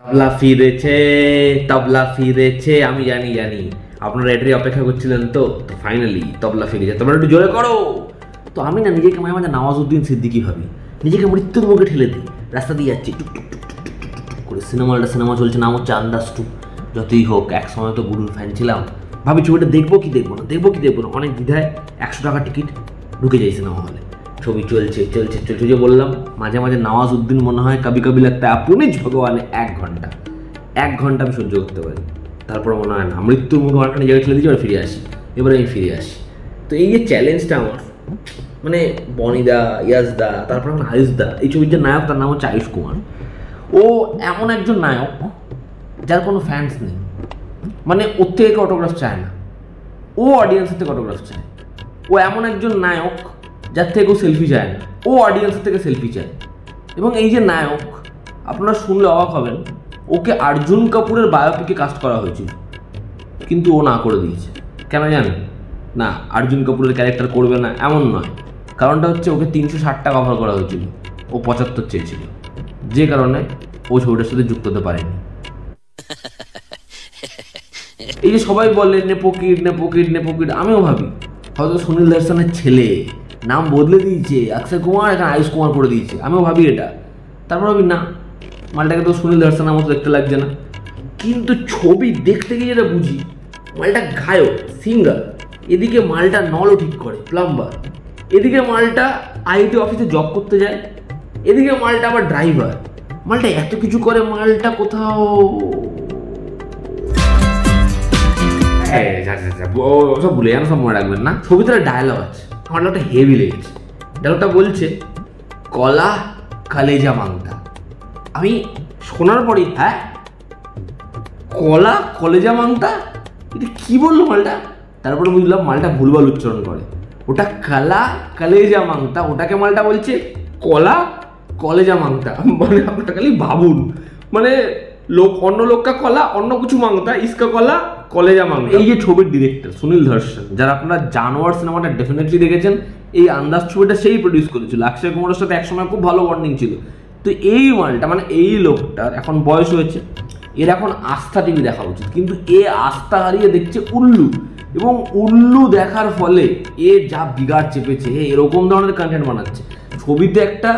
তবলা ফিরেছে, তবলা ফিরেছে। আমি জানি জানি আপনারা এটারই অপেক্ষা করছিলেন। তো ফাইনালি তবলা ফিরেছে, তোমরা একটু জোরে করো। তো আমি না নিজেকে মাঝে মাঝে নওয়াজউদ্দিন সিদ্দিকী ভাবি, নিজেকে মৃত্যুর মুখে ঠেলে দিই। রাস্তা দিয়ে যাচ্ছি টুক টুক টুক টুক টুক টুক করে, সিনেমা চলছে, নাম হচ্ছে আন্দাজ 2। যতই হোক এক সময় তো গুরুর ফ্যান ছিলাম, ভাবি ছবিটা দেখবো কি দেখবো না, অনেক দ্বিধায় 100 টাকা টিকিট, ঢুকে যাই সিনেমা হলে। ছবি চলছে যে বললাম, মাঝে মাঝে নওয়াজউদ্দিন মনে হয় কবি কবি লাগতে আপনি ভগবানে 1 ঘন্টা আমি সহ্য করতে পারি। তারপর মনে হয় না, মৃত্যুর মুখে অনেকটা জায়গায় ঠেলে দিচ্ছি, এবার আমি ফিরে আসি। তো এই যে চ্যালেঞ্জটা আমার, মানে বনিদা, ইয়াসদা, তারপর এখন আয়ুষদা, এই ছবির যে নায়ক তার নাম হচ্ছে আয়ুষ কুমার। ও এমন একজন নায়ক যার কোনো ফ্যান্স নেই, মানে ওর থেকে অটোগ্রাফ চায় না, ও অডিয়েন্সের থেকে অটোগ্রাফ চায়। ও এমন একজন নায়ক যার থেকে ও সেলফি চায় না, ও অডিয়েন্সের থেকে সেলফি চায়। এবং এই যে নায়ক, আপনারা শুনলে অবাক হবেন, ওকে অর্জুন কাপুরের বায়োপিকে কাস্ট করা হয়েছিল, কিন্তু ও না করে দিয়েছে। কেন জানেন? না, অর্জুন কাপুরের ক্যারেক্টার করবে না এমন নয়, কারণটা হচ্ছে ওকে 360 টাকা অফার করা হয়েছিল, ও 75 চেয়েছিল, যে কারণে ও ছবিটার সাথে যুক্ত হতে পারেনি। এই যে সবাই বলে নেপোকিট, আমিও ভাবি হয়তো সুনীল দর্শনের ছেলে, নাম বদলে দিয়েছে, অক্ষয় কুমার এখানে আয়ুষ কুমার করে দিয়েছে, আমিও ভাবি এটা। তারপর ভাবি না, মালটাকে তো সুনীল দর্শনের মতো দেখতে লাগছে না। কিন্তু ছবি দেখতে গিয়ে যেটা বুঝি, মালটা গায়ক, সিঙ্গার, এদিকে মালটা নলও ঠিক করে, প্লাম্বার, এদিকে মালটা আইটি অফিসে জব করতে যায়, এদিকে মালটা আবার ড্রাইভার। মালটা এত কিছু করে, মালটা কোথাও সব ভুলে যান, সব মনে রাখবেন না। ছবিতে ডায়লগ আছে, আমার একটা হেভি লেগেছে। ডায়লগটা বলছে, কলা কালেজা মাংটা। আমি শোনার পরই, হ্যাঁ, কলা কলেজা মাংটা, এটা কি বললো মালটা? তারপরে বুঝলাম মালটা ভুলভাল উচ্চারণ করে, ওটা কালা কালেজা মাংটা, ওটাকে মালটা বলছে কলা কলেজা মাংটা। মানে আপনারা খালি ভাবুন, মানে অন্য লোককা কলা, অন্য কিছু মাংতা, ইসকা কলা কলেজা মাংতা। এই যে ছবির ডিরেক্টর সুনীল দর্শন, যারা আপনারা জানোয়ার সিনেমাটা ডেফিনেটলি দেখেছেন, এই আন্দাজ ছবিটা সেই প্রডিউস করেছিল, অক্ষয় কুমারের সাথে একসময় খুব ভালো বন্ডিং ছিল। তো এই মালটা, মানে এই লোকটার এখন বয়স হয়েছে, এর এখন আস্থা টিভি দেখা উচিত, কিন্তু এ আস্থা হারিয়ে দেখছে উল্লু, এবং উল্লু দেখার ফলে এ যা বিগাড় চেপেছে, এরকম ধরনের কন্টেন্ট বানাচ্ছে। ছবিতে একটা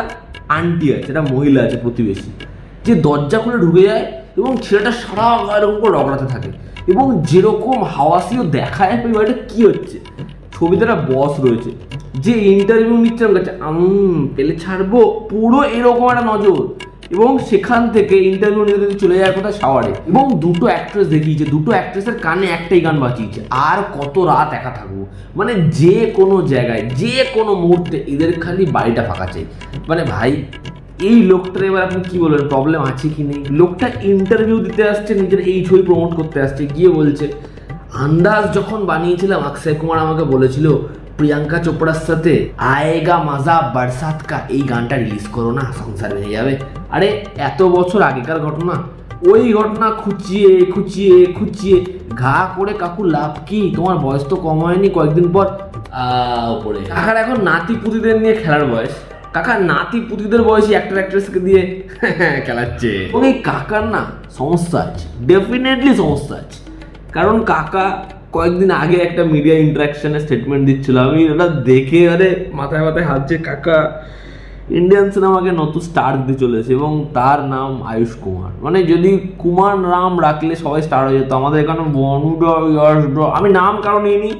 আন্টি আছে, একটা মহিলা আছে প্রতিবেশী, যে দরজা খুলে ঢুকে যায় এবং ছেলেটা সারা গায়ের উপর রগড়াতে থাকে, এবং যেরকম হাওয়াসিও দেখায় ওই বাড়িটা কী হচ্ছে। ছবিতে একটা বস রয়েছে যে ইন্টারভিউ নিচ্ছে, আমার কাছে পেলে ছাড়বো, পুরো এরকম একটা নজর। এবং সেখান থেকে ইন্টারভিউ নিতে চলে যায় কোথায়, শাওয়ারে। এবং দুটো অ্যাক্ট্রেস দেখিয়েছে, দুটো অ্যাক্ট্রেসের কানে একটাই গান বাঁচিয়েছে, আর কত রাত একা থাকবো। মানে যে কোনো জায়গায়, যে কোনো মুহূর্তে এদের খালি বাড়িটা ফাঁকা চাই। মানে ভাই, এই লোকটার এবার আপনি কি বলবেন, প্রবলেম আছে কি নেই? লোকটা ইন্টারভিউ দিতে আসছে, নিজের এই ছবি প্রমোট করতে আসছে, গিয়ে বলছে আন্দাজ যখন বানিয়েছিলাম, অক্ষয় কুমার আমাকে বলেছিল প্রিয়াঙ্কা চোপড়ার সাথে আয়েগা মজা বরসাত কা এই গানটা রিলিজ করো না, সংসার হয়ে যাবে। আরে এত বছর আগেকার ঘটনা, ওই ঘটনা খুঁচিয়ে ঘা করে কাকু লাভ কি? তোমার বয়স তো কম হয়নি, কয়েকদিন পর ওপরে। কাকার এখন নাতি পুতিদের নিয়ে খেলার বয়স, কাকা নাতি পুতিদের বয়সী অ্যাক্টর অ্যাক্ট্রেসকে দিয়ে খেলাচ্ছে। এবং এই কাকার না সমস্যা আছে, ডেফিনেটলি সমস্যা আছে। কারণ কাকা কয়েকদিন আগে একটা মিডিয়া ইন্টারাকশনে স্টেটমেন্ট দিচ্ছিল, আমি ওটা দেখে আরে মাথায় হাত, যে কাকা ইন্ডিয়ান সিনেমাকে নতুন স্টার দিতে চলেছে, এবং তার নাম আয়ুষ কুমার। মানে যদি কুমার নাম রাখলে সবাই স্টার হয়ে যেত। আমাদের এখানে বনুডা, ইয়াসডা, আমি নাম কারণ নিইনি,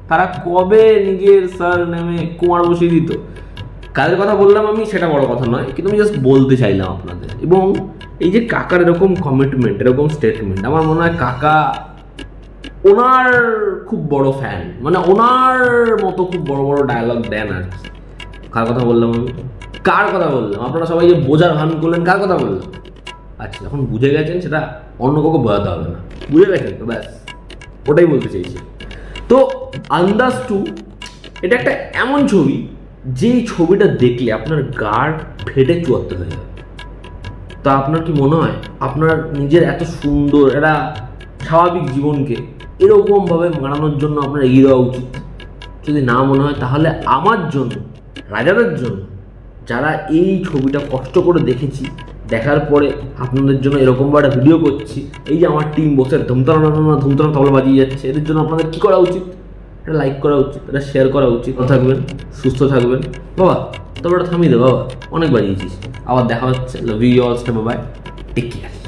তারা কবে নিজের স্যার নেমে কুমার বসিয়ে দিত। কাদের কথা বললাম আমি সেটা বড় কথা নয়, কিন্তু আমি জাস্ট বলতে চাইলাম আপনাদের। এবং এই যে কাকার এরকম কমিটমেন্ট, এরকম স্টেটমেন্ট, আমার মনে হয় কাকা ওনার খুব বড় ফ্যান, মানে ওনার মতো খুব বড় বড় ডায়লগ দেন আর কি। কার কথা বললাম আমি, কার কথা বললাম? আপনারা সবাই যে বোঝার ভান করলেন, কার কথা বললাম? আচ্ছা, যখন বুঝে গেছেন সেটা অন্য কাউকে বোঝাতে হবে না, বুঝে গেছেন তো, ব্যাস ওটাই বলতে চাইছি। তো আন্দাজ 2 এটা একটা এমন ছবি, যেই ছবিটা দেখলে আপনার গাড় ফেটে চুয়াত্তর হয়ে যাবে। তা আপনার কি মনে হয় আপনার নিজের এত সুন্দর একটা স্বাভাবিক জীবনকে এরকমভাবে মানানোর জন্য আপনার এগিয়ে দেওয়া উচিত? যদি না মনে হয়, তাহলে আমার জন্য, রাজাদের জন্য, যারা এই ছবিটা কষ্ট করে দেখেছি, দেখার পরে আপনাদের জন্য এরকমভাবে একটা ভিডিও করছি, এই যে আমার টিম বসে ধুমতানা তবলা বাজিয়ে যাচ্ছে, এদের জন্য আপনাদের কী করা উচিত? এটা লাইক করা উচিত, এটা শেয়ার করা উচিত। ভালো থাকবেন, সুস্থ থাকবেন বাবা। তবে ওটা থামিয়ে দে বাবা, অনেক বাজিয়েছিস। আবার দেখা হচ্ছে, love you all, bye, take care.